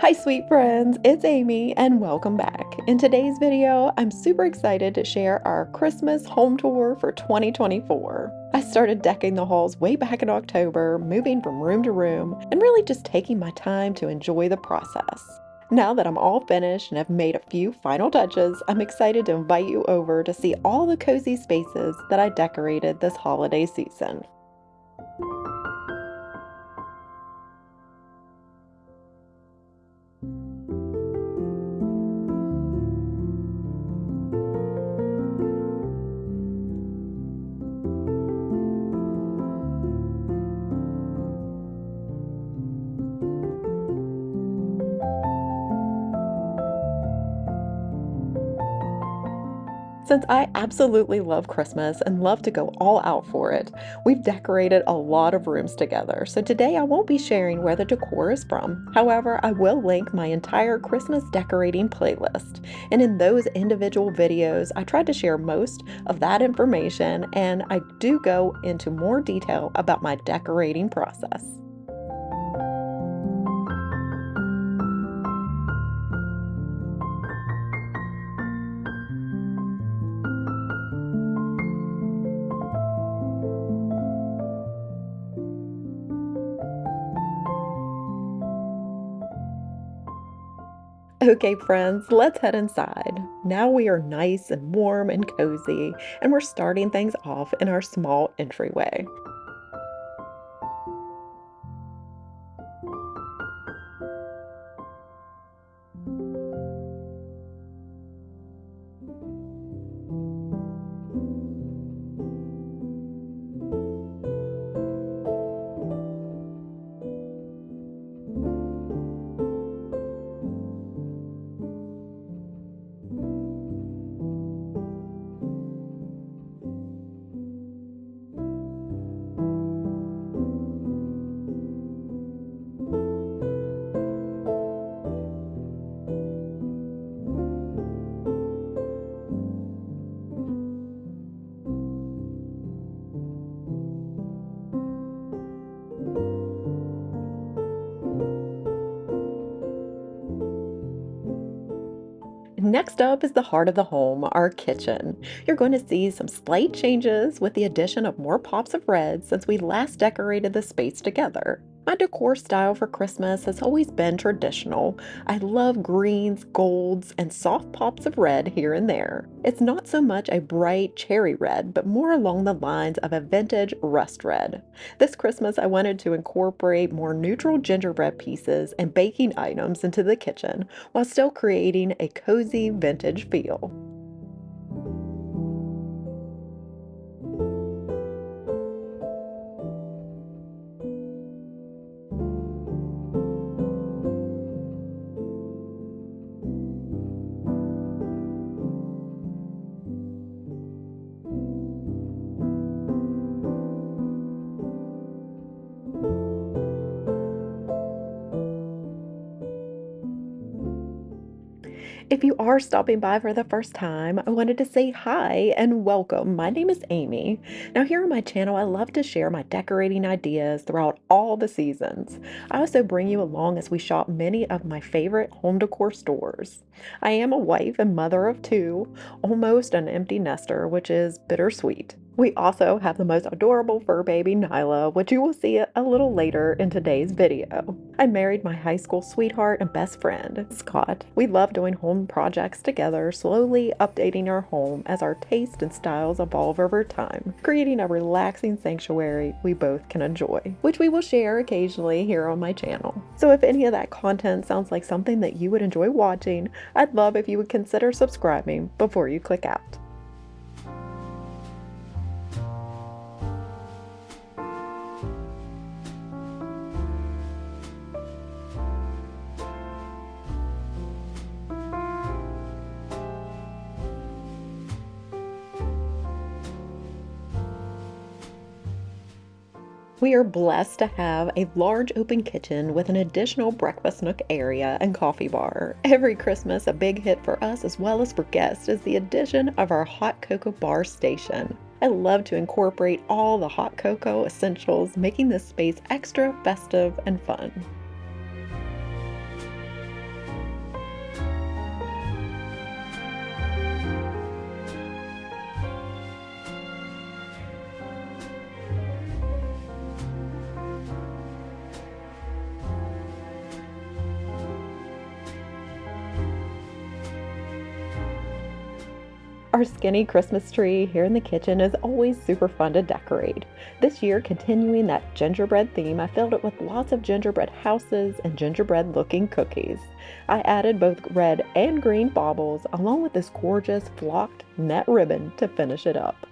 Hi sweet friends, it's Amy and welcome back. In today's video, I'm super excited to share our Christmas home tour for 2024. I started decking the halls way back in October, moving from room to room, and really just taking my time to enjoy the process. Now that I'm all finished and have made a few final touches, I'm excited to invite you over to see all the cozy spaces that I decorated this holiday season. Since I absolutely love Christmas and love to go all out for it, we've decorated a lot of rooms together. So today I won't be sharing where the decor is from. However, I will link my entire Christmas decorating playlist. And in those individual videos, I tried to share most of that information and I do go into more detail about my decorating process. Okay, friends, let's head inside. Now we are nice and warm and cozy, and we're starting things off in our small entryway. Next up is the heart of the home, our kitchen. You're going to see some slight changes with the addition of more pops of red since we last decorated the space together. My decor style for Christmas has always been traditional. I love greens, golds, and soft pops of red here and there. It's not so much a bright cherry red, but more along the lines of a vintage rust red. This Christmas, I wanted to incorporate more neutral gingerbread pieces and baking items into the kitchen while still creating a cozy vintage feel. If you are stopping by for the first time, I wanted to say hi and welcome. My name is Amy. Now, here on my channel, I love to share my decorating ideas throughout all the seasons. I also bring you along as we shop many of my favorite home decor stores. I am a wife and mother of two, almost an empty nester, which is bittersweet. We also have the most adorable fur baby, Nyla, which you will see a little later in today's video. I married my high school sweetheart and best friend, Scott. We love doing home projects together, slowly updating our home as our taste and styles evolve over time, creating a relaxing sanctuary we both can enjoy, which we will share occasionally here on my channel. So if any of that content sounds like something that you would enjoy watching, I'd love if you would consider subscribing before you click out. We are blessed to have a large open kitchen with an additional breakfast nook area and coffee bar. Every Christmas, a big hit for us as well as for guests is the addition of our hot cocoa bar station. I love to incorporate all the hot cocoa essentials, making this space extra festive and fun. Our skinny Christmas tree here in the kitchen is always super fun to decorate. This year, continuing that gingerbread theme, I filled it with lots of gingerbread houses and gingerbread looking cookies. I added both red and green baubles along with this gorgeous flocked net ribbon to finish it up.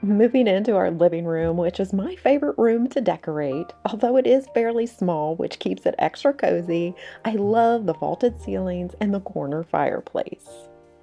Moving into our living room, which is my favorite room to decorate, although it is fairly small, which keeps it extra cozy, I love the vaulted ceilings and the corner fireplace.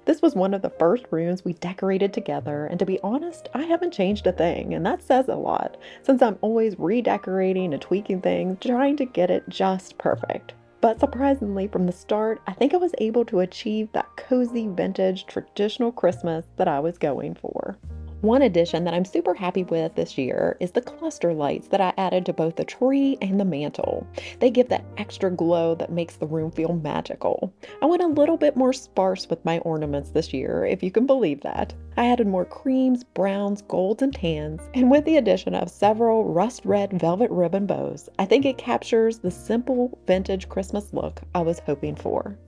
This was one of the first rooms we decorated together, and to be honest, I haven't changed a thing, and that says a lot, since I'm always redecorating and tweaking things, trying to get it just perfect. But surprisingly, from the start, I think I was able to achieve that cozy, vintage, traditional Christmas that I was going for. One addition that I'm super happy with this year is the cluster lights that I added to both the tree and the mantle. They give that extra glow that makes the room feel magical. I went a little bit more sparse with my ornaments this year, if you can believe that. I added more creams, browns, golds, and tans, and with the addition of several rust red velvet ribbon bows, I think it captures the simple vintage Christmas look I was hoping for.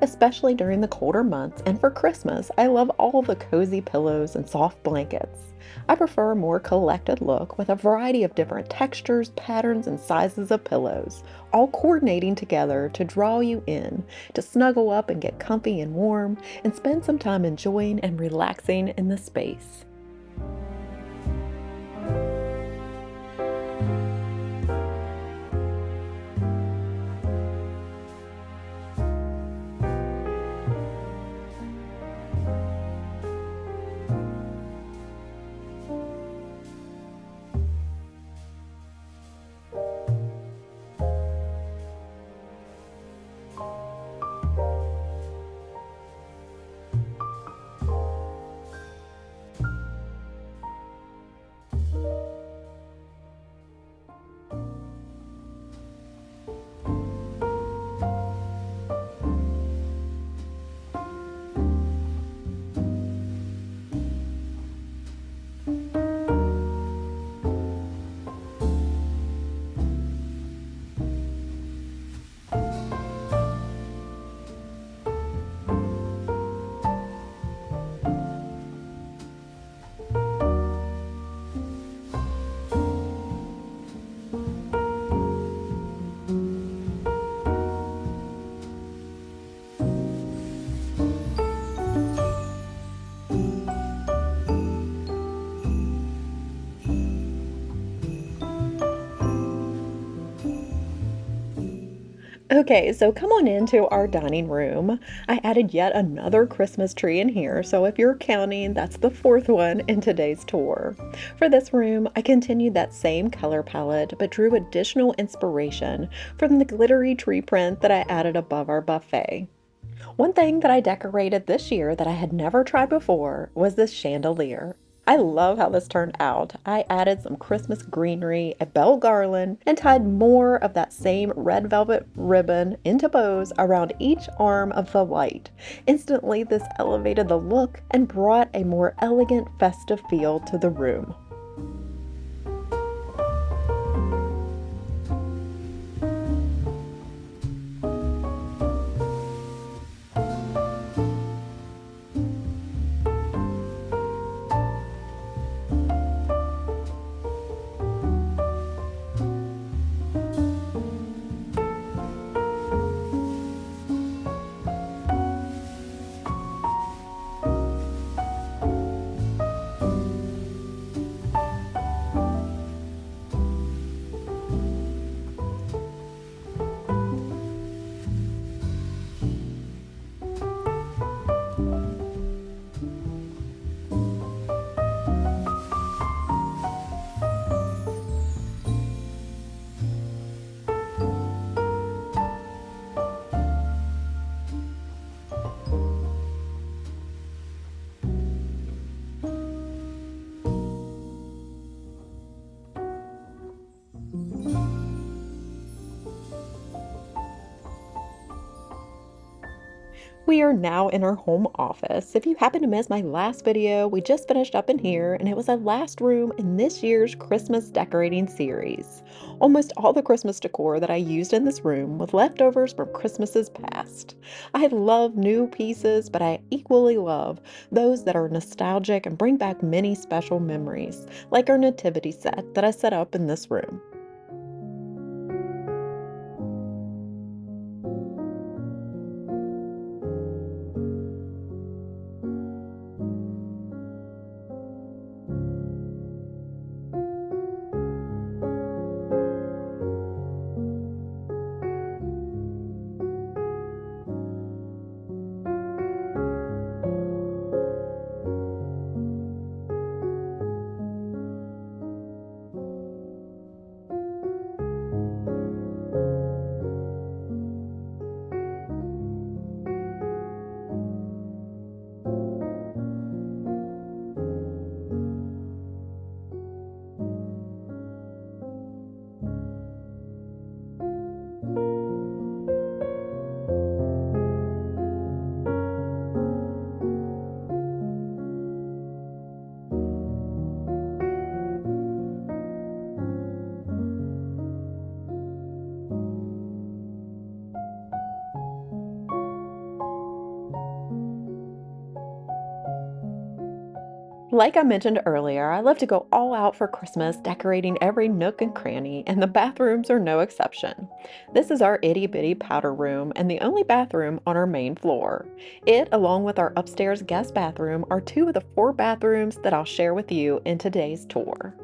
Especially during the colder months and for Christmas, I love all the cozy pillows and soft blankets. I prefer a more collected look with a variety of different textures, patterns, and sizes of pillows, all coordinating together to draw you in, to snuggle up and get comfy and warm, and spend some time enjoying and relaxing in the space. Okay, so come on into our dining room. I added yet another Christmas tree in here, so if you're counting, that's the fourth one in today's tour. For this room, I continued that same color palette, but drew additional inspiration from the glittery tree print that I added above our buffet. One thing that I decorated this year that I had never tried before was this chandelier. I love how this turned out. I added some Christmas greenery, a bell garland, and tied more of that same red velvet ribbon into bows around each arm of the light. Instantly, this elevated the look and brought a more elegant, festive feel to the room. We are now in our home office. If you happen to miss my last video, we just finished up in here and it was our last room in this year's Christmas decorating series. Almost all the Christmas decor that I used in this room was leftovers from Christmases past. I love new pieces, but I equally love those that are nostalgic and bring back many special memories, like our nativity set that I set up in this room. Like I mentioned earlier, I love to go all out for Christmas, decorating every nook and cranny, and the bathrooms are no exception. This is our itty bitty powder room and the only bathroom on our main floor. It, along with our upstairs guest bathroom, are two of the four bathrooms that I'll share with you in today's tour.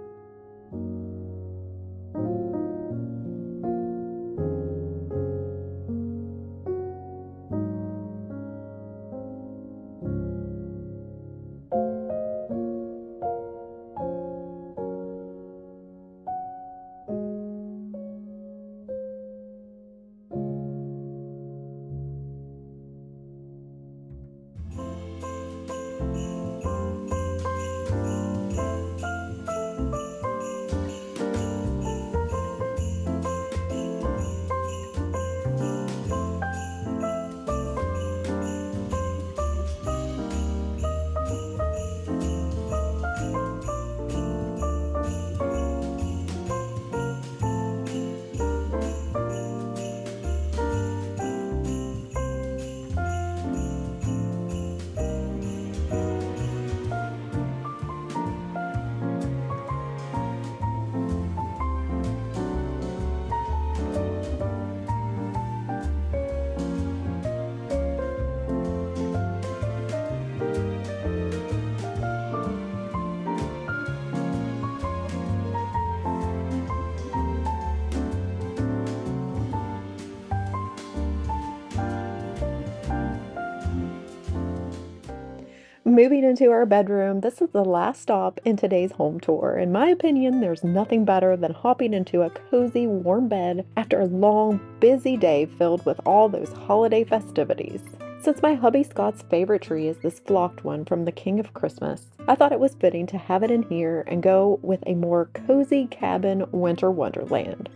Moving into our bedroom, this is the last stop in today's home tour. In my opinion, there's nothing better than hopping into a cozy, warm bed after a long, busy day filled with all those holiday festivities. Since my hubby Scott's favorite tree is this flocked one from the King of Christmas, I thought it was fitting to have it in here and go with a more cozy cabin winter wonderland.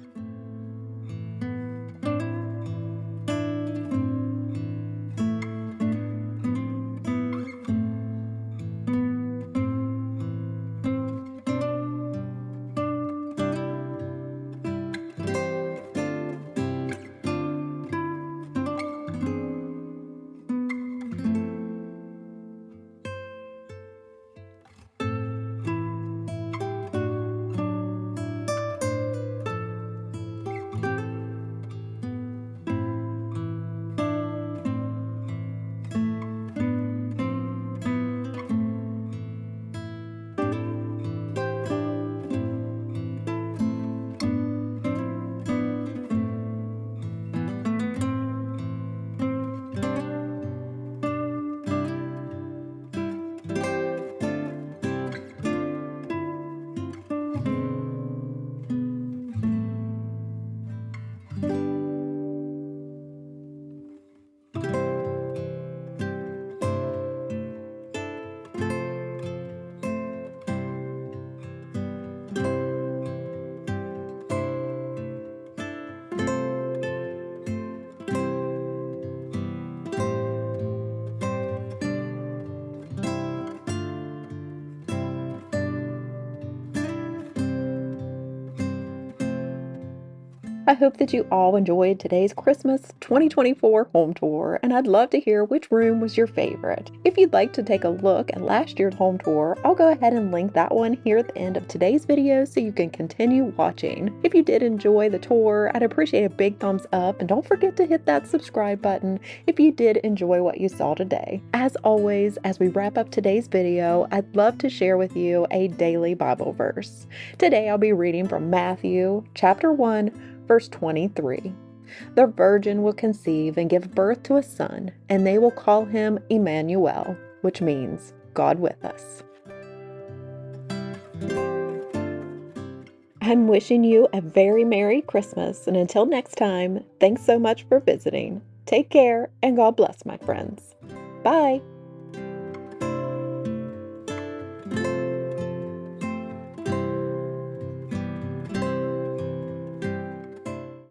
I hope that you all enjoyed today's Christmas 2024 home tour, and I'd love to hear which room was your favorite. If you'd like to take a look at last year's home tour, I'll go ahead and link that one here at the end of today's video so you can continue watching. If you did enjoy the tour, I'd appreciate a big thumbs up, and don't forget to hit that subscribe button if you did enjoy what you saw today. As always, as we wrap up today's video, I'd love to share with you a daily Bible verse. Today I'll be reading from Matthew chapter 1, Verse 23, "The virgin will conceive and give birth to a son, and they will call him Emmanuel," which means God with us. I'm wishing you a very Merry Christmas, and until next time, thanks so much for visiting. Take care, and God bless, my friends. Bye.